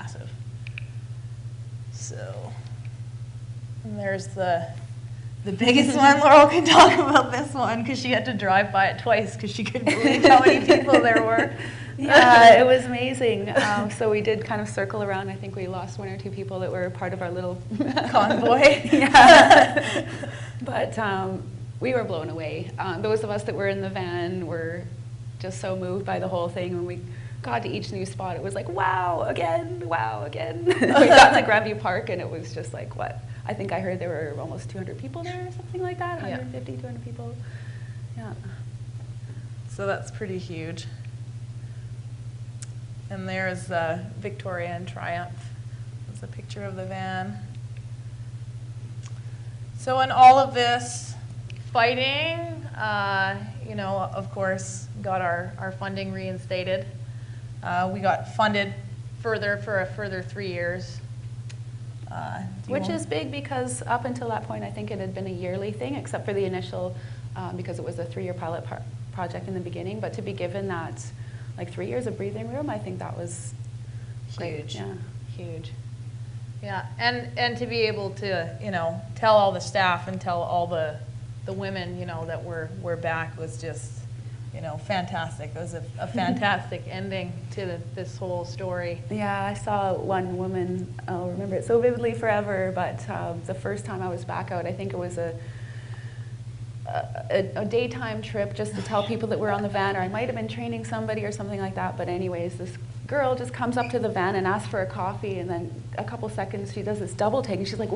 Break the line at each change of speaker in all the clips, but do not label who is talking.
massive. So, and there's the biggest one. Laurel can talk about this one because she had to drive by it twice because she couldn't believe how many people there were.
Yeah, it was amazing. So we did kind of circle around. I think we lost 1 or 2 people that were part of our little
convoy.
Yeah. But we were blown away. Those of us that were in the van were just so moved by the whole thing. When we got to each new spot, it was like, wow, again, wow, again. We got to Grandview Park, and it was just like, what? I think I heard there were almost 200 people there or something like that, 150, 200 people. Yeah.
So that's pretty huge. And there's Victoria and Triumph. There's a picture of the van. So in all of this fighting, you know, of course, got our funding reinstated. We got funded further for a further 3 years.
Which is big because up until that point, I think it had been a yearly thing, except for the initial, because it was a 3-year pilot project in the beginning. But to be given that, like 3 years of breathing room, I think that was
huge.
Yeah,
huge. Yeah, and to be able to, you know, tell all the staff and tell all the women, you know, that we're back was just, you know, fantastic. It was a fantastic ending to this whole story.
Yeah, I saw one woman, I'll remember it so vividly forever, but the first time I was back out, I think it was a daytime trip just to tell people that we're on the van, or I might have been training somebody or something like that, but anyways, this girl just comes up to the van and asks for a coffee, and then a couple seconds she does this double take, and she's like,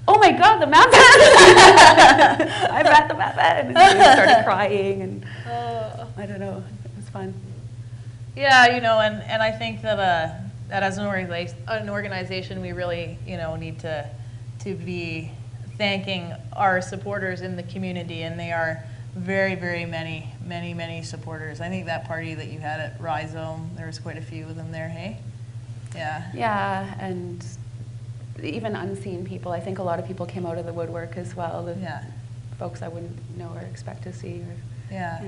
oh my God, the map van! I'm at the map van! And she started crying, and I don't know, it was fun.
Yeah, you know, and I think that as an organization, we really, you know, need to be thanking our supporters in the community, and they are very, very many supporters. I think that party that you had at Rhizome, there was quite a few of them there, hey? Yeah.
Yeah, and even unseen people. I think a lot of people came out of the woodwork as well. The folks I wouldn't know or expect to see.
Yeah,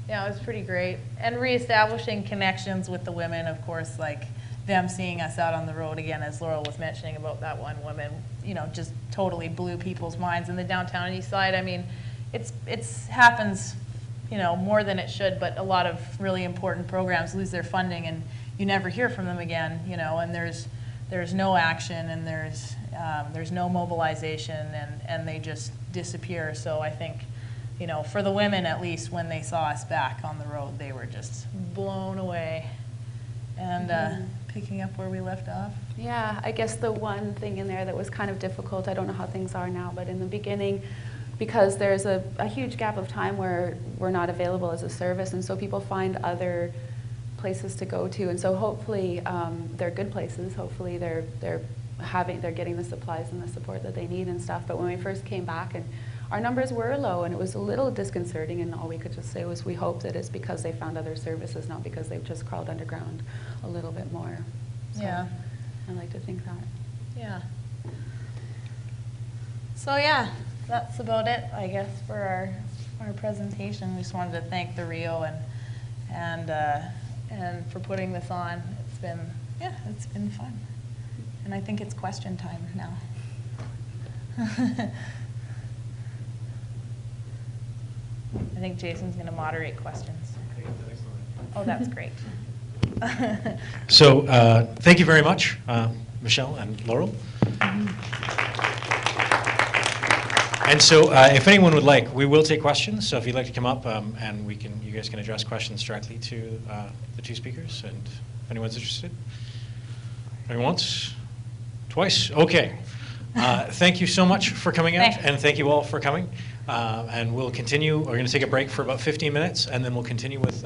it was pretty great. And reestablishing connections with the women, of course, like them seeing us out on the road again, as Laurel was mentioning about that one woman, you know, just totally blew people's minds in the downtown east side. I mean, it's happens, you know, more than it should, but a lot of really important programs lose their funding and you never hear from them again, you know, and there's no action and there's no mobilization and they just disappear. So I think, you know, for the women at least, when they saw us back on the road, they were just blown away. And picking up where we left off.
Yeah, I guess the one thing in there that was kind of difficult, I don't know how things are now, but in the beginning, because there's a huge gap of time where we're not available as a service, and so people find other places to go to, and so hopefully they're good places. Hopefully they're getting the supplies and the support that they need and stuff. But when we first came back, and our numbers were low, and it was a little disconcerting, and all we could just say was we hope that it's because they found other services, not because they've just crawled underground a little bit more. So
yeah,
I like to think that.
Yeah. So yeah, that's about it, I guess, for our presentation. We just wanted to thank the Rio and for putting this on. It's been fun, and I think it's question time now. I think Jason's going to moderate questions. Oh, that's great.
So thank you very much, Michelle and Laurel. And so if anyone would like, we will take questions. So if you'd like to come up and you guys can address questions directly to the two speakers. And if anyone's interested. Anyone once? Twice? Okay. Thank you so much for coming out. And thank you all for coming. And we'll continue. We're going to take a break for about 15 minutes, and then we'll continue with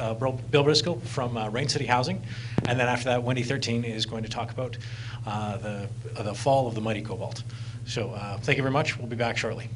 Bill Briscoe from Rain City Housing. And then after that, Wendy 13 is going to talk about the fall of the mighty Cobalt. So thank you very much. We'll be back shortly.